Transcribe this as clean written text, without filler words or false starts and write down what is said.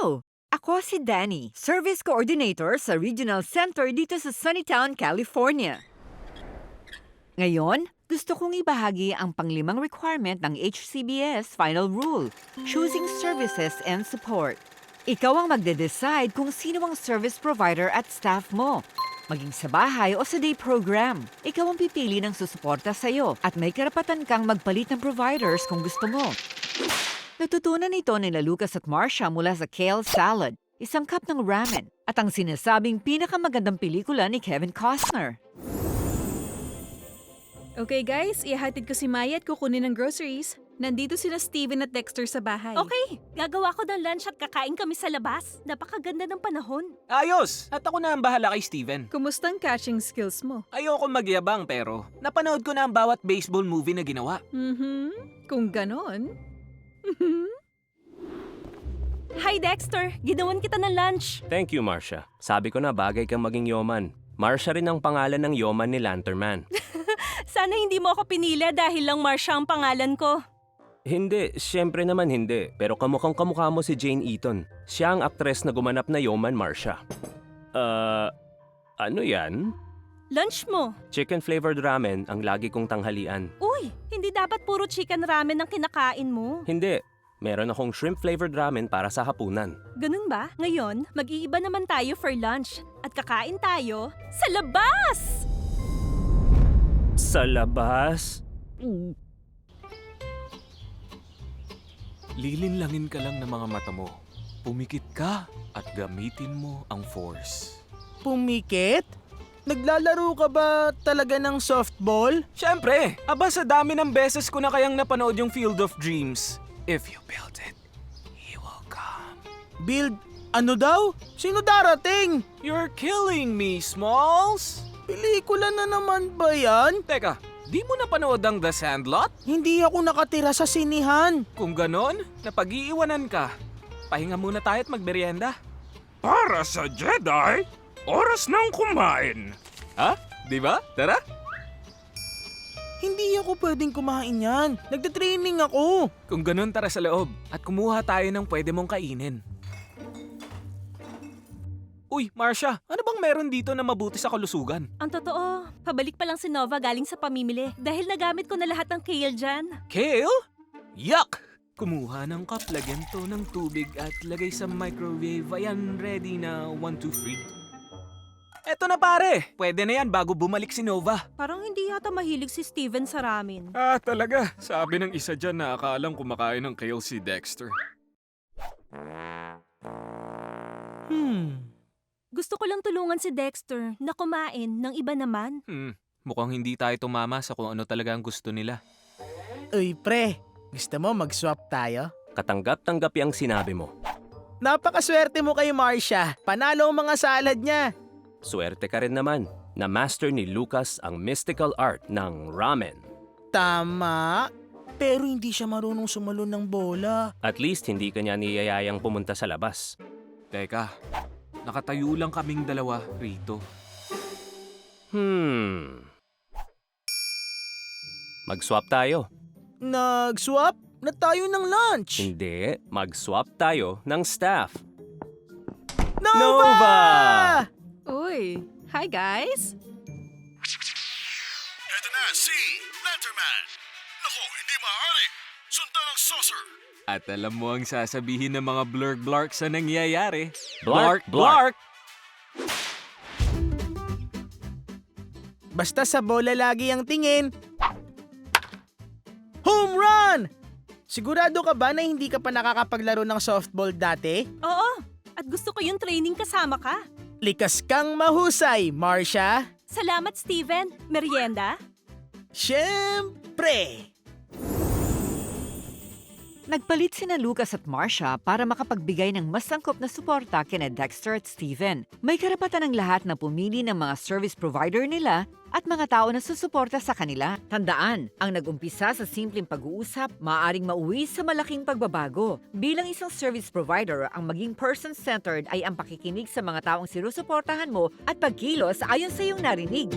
Hello! Ako si Danny, Service Coordinator sa Regional Center dito sa Sunnytown, California. Ngayon, gusto kong ibahagi ang panglimang requirement ng HCBS Final Rule, Choosing Services and Support. Ikaw ang magde-decide kung sino ang service provider at staff mo. Maging sa bahay o sa day program, ikaw ang pipili ng susuporta sa'yo at may karapatan kang magpalit ng providers kung gusto mo. Natutunan ito nila Lucas at Marcia mula sa Kale Salad, isang cup ng ramen, at ang sinasabing pinakamagandang pelikula ni Kevin Costner. Okay guys, ihatid ko si Maya at kukunin ng groceries. Nandito sina Steven at Dexter sa bahay. Okay, gagawa ko ng lunch at kakain kami sa labas. Napakaganda ng panahon. Ayos! At ako na ang bahala kay Steven. Kumusta ang catching skills mo? Ayoko magyabang pero napanood ko na ang bawat baseball movie na ginawa. Kung ganon. Hi Dexter, ginawan kita ng lunch. Thank you, Marcia. Sabi ko na bagay kang maging yoman. Marcia rin ang pangalan ng yoman ni Lanternman. Sana hindi mo ako pinili dahil lang Marcia ang pangalan ko. Hindi, syempre naman hindi. Pero kamukhang kamukha mo si Jane Eaton. Siya ang aktres na gumanap na yoman, Marcia. Ano yan? Lunch mo. Chicken flavored ramen ang lagi kong tanghalian. Uy, hindi dapat puro chicken ramen ang kinakain mo. Hindi, meron akong shrimp flavored ramen para sa hapunan. Ganun ba? Ngayon, mag-iiba naman tayo for lunch. At kakain tayo sa labas! Sa labas? Lilinlangin ka lang ng mga mata mo. Pumikit ka at gamitin mo ang force. Pumikit? Naglalaro ka ba talaga ng softball? Siyempre! Aba, sa dami ng beses ko na kayang napanood yung Field of Dreams. If you build it, he will come. Build? Ano daw? Sino darating? You're killing me, Smalls! Pelikula na naman ba yan? Teka, di mo napanood ang The Sandlot? Hindi ako nakatira sa sinihan. Kung ganon, napag-iiwanan ka. Pahinga muna tayo at magmerienda. Para sa Jedi, oras nang kumain. Ha? Di ba? Tara! Hindi ako pwedeng kumain yan. Nagte-training ako. Kung ganon, tara sa loob at kumuha tayo ng pwede mong kainin. Uy, Marcia, ano bang meron dito na mabuti sa kalusugan? Ang totoo, pabalik pa lang si Nova galing sa pamimili dahil nagamit ko na lahat ng kale dyan. Kale? Yuck! Kumuha ng cup, lagyan to ng tubig at lagay sa microwave. Ayan, ready na 1, 2, 3. Eto na pare! Pwede na yan bago bumalik si Nova. Parang hindi yata mahilig si Steven sa ramen. Talaga. Sabi ng isa dyan na akalang kumakain ng kale si Dexter. Gusto ko lang tulungan si Dexter na kumain ng iba naman. Mukhang hindi tayo tumama sa kung ano talaga ang gusto nila. Uy pre, gusto mo mag-swap tayo? Katanggap-tanggapi ang sinabi mo. Napakaswerte mo kay Marcia. Panalo ang mga salad niya. Swerte ka rin naman na master ni Lucas ang mystical art ng ramen. Tama. Pero hindi siya marunong sumalon ng bola. At least hindi kanya niyayayang pumunta sa labas. Teka, nakatayo lang kaming dalawa rito. Mag-swap tayo. Nag-swap na tayo ng lunch. Hindi, mag-swap tayo ng staff. Nova! Uy, hi guys! Eto na si Letterman. Nako, hindi maaari. Sundan ang saucer. At alam mo ang sasabihin ng mga blurk-blark sa nangyayari. Blark, blark. Basta sa bola lagi ang tingin. Home run! Sigurado ka ba na hindi ka pa nakakapaglaro ng softball dati? Oo, at gusto ko yung training kasama ka. Likas kang mahusay, Marcia. Salamat Steven. Merienda? Siyempre! Nagpalit sina Lucas at Marcia para makapagbigay ng mas sangkop na suporta kina Dexter at Steven. May karapatan ng lahat na pumili ng mga service provider nila at mga tao na susuporta sa kanila. Tandaan, ang nag-umpisa sa simpleng pag-uusap, maaaring mauwi sa malaking pagbabago. Bilang isang service provider, ang maging person-centered ay ang pakikinig sa mga taong sinusuportahan mo at pagkilos ayon sa iyong narinig.